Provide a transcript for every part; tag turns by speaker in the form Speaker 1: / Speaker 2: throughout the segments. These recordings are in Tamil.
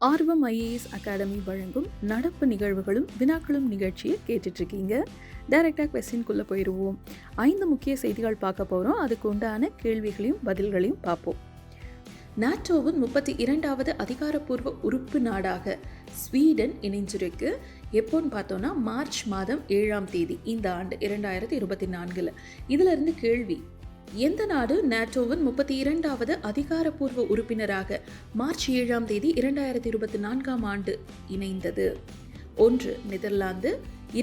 Speaker 1: ஆர்வம் ஐஏஎஸ் அகாடமி வழங்கும் நடப்பு நிகழ்வுகளும் வினாக்களும் நிகழ்ச்சியை கேட்டுட்ருக்கீங்க. டைரக்டாக கொஸ்டின்குள்ளே போயிடுவோம். 5 முக்கிய செய்திகள் பார்க்க போகிறோம். அதுக்கு உண்டான கேள்விகளையும் பதில்களையும் பார்ப்போம். நாட்டோவின் 32வது அதிகாரப்பூர்வ உறுப்பு நாடாக ஸ்வீடன் இணைஞ்சிருக்கு. எப்போன்னு பார்த்தோன்னா மார்ச் மாதம் 7ஆம் தேதி இந்த ஆண்டு 2024. இதில் இருந்து கேள்வி: எந்த நாடு நாட்டோவின் 32வது அதிகாரப்பூர்வ உறுப்பினராக மார்ச் 7ஆம் தேதி 2024ஆம் ஆண்டு இணைந்தது? 1 நெதர்லாந்து,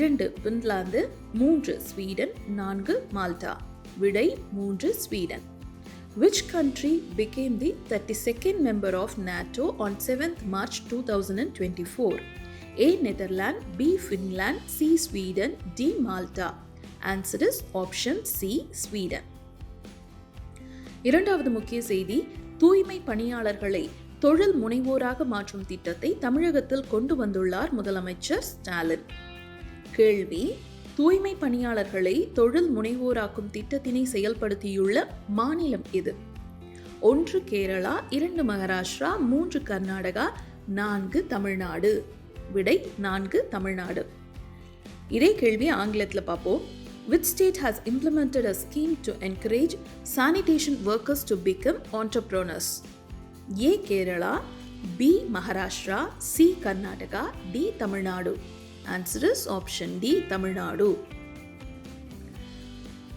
Speaker 1: 2 பின்லாந்து, 3 ஸ்வீடன், 4 மால்டா. விடை 3 Sweden. Which country became the 32nd member of NATO on 7th March 2024? A. Netherlands, B. Finland, C. Sweden, D. Malta. Answer is option C. Sweden. இரண்டாவது முக்கிய செய்தி: தூய்மை பணியாளர்களை தொழில் முனைவோராக மாற்றும் திட்டத்தை தமிழகத்தில் கொண்டு வந்துள்ளார் முதலமைச்சர் ஸ்டாலின். கேள்வி: தூய்மை பணியாளர்களை தொழில் முனைவோராக்கும் திட்டத்தினை செயல்படுத்தியுள்ள மாநிலம் எது? 1 கேரளா, 2 மகாராஷ்டிரா, 3 கர்நாடகா, 4 தமிழ்நாடு. விடை 4 தமிழ்நாடு. இதே கேள்வி ஆங்கிலத்தில் பார்ப்போம். Which state has implemented a scheme to encourage sanitation workers to become entrepreneurs? A. Kerala, B. Maharashtra, C. Karnataka, D. Tamil Nadu. Answer is option D. Tamil Nadu.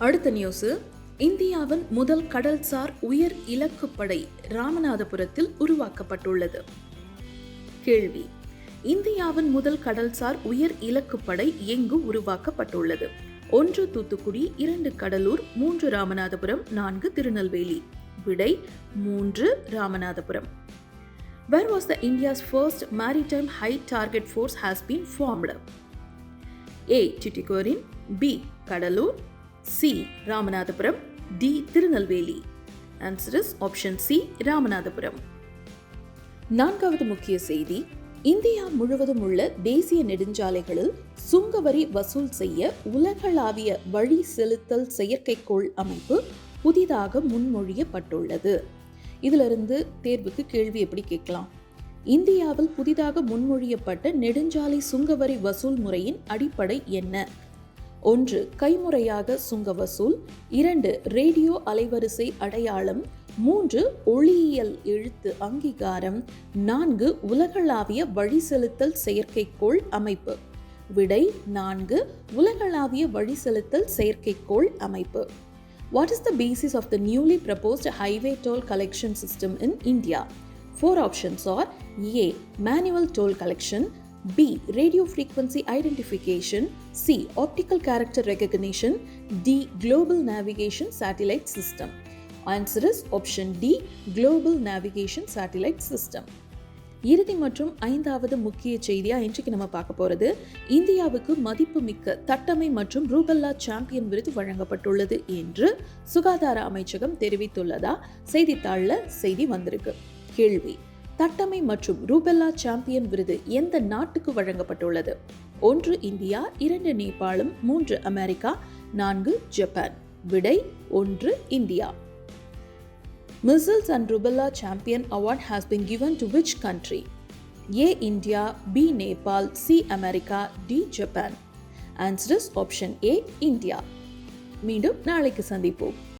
Speaker 1: அடுத்த நியூஸ்: இந்தியாவின் முதல் கடல்சார் உயர் இலக்குப்படை ராமநாதபுரத்தில் உருவாக்கப்பட்டுள்ளது. கேள்வி: இந்தியாவின் முதல் கடல்சார் உயர் இலக்குப்படை எங்கு உருவாக்கப்பட்டுள்ளது? 1 தூத்துக்குடி, 2 கடலூர், 3 ராமநாதபுரம், 4 திருநெல்வேலி. விடை 3 Ramanathapuram. Where was the India's first maritime high target force has been formed? A. Tuticorin, B. Cuddalore, C. Ramanathapuram, D. Tirunelveli. Answer is option C. Ramanathapuram. நான்காவது முக்கிய செய்தி: இந்தியா முழுவதும் உள்ள தேசிய நெடுஞ்சாலைகளில் சுங்கவரி வசூல் செய்ய உலகளாவிய வழி செலுத்தல் செயற்கைக்கோள் அமைப்பு புதிதாக முன்மொழியப்பட்டுள்ளது. இதிலிருந்து தேர்வுக்கு கேள்வி எப்படி கேட்கலாம்? இந்தியாவில் புதிதாக முன்மொழியப்பட்ட நெடுஞ்சாலை சுங்கவரி வசூல் முறையின் அடிப்படை என்ன? 1 கைமுறையாக சுங்க வசூல், 2 ரேடியோ அலைவரிசை அடையாளம், 3 ஒளியியல் எழுத்து அங்கீகாரம், 4 உலகளாவிய வழி செலுத்தல் செயற்கைக்கோள் அமைப்பு. விடை 4 உலகளாவிய வழி செலுத்தல் செயற்கைக்கோள் அமைப்பு. What is the basis of the newly proposed highway toll collection system in India? 4 options are: A. manual toll collection, B. radio frequency identification, C. optical character recognition, D. global navigation satellite system. Answer is option D. global navigation satellite system. இறுதி மற்றும் 5வது முக்கிய செய்தியா இன்றைக்கு நம்ம பார்க்க போறது: இந்தியாவுக்கு மதிப்புமிக்க தட்டம்மை மற்றும் ரூபல்லா சாம்பியன் விருது வழங்கப்பட்டுள்ளது என்று சுகாதார அமைச்சகம் தெரிவித்துள்ளதா செய்தித்தாள்ல செய்தி வந்திருக்கு. கேள்வி: தட்டம்மை மற்றும் ரூபெல்லா சாம்பியன் விருது எந்த நாட்டுக்கு வழங்கப்பட்டுள்ளது? 1 இந்தியா, 2 நேபாளம், 3 அமெரிக்கா, 4 ஜப்பான். விடை 1 India. Measles and Rubella Champion Award has been given to which country? A. India, B. Nepal, C. America, D. Japan. Answer is option A. India. மீண்டும் நாளைக்கு சந்திப்போம்.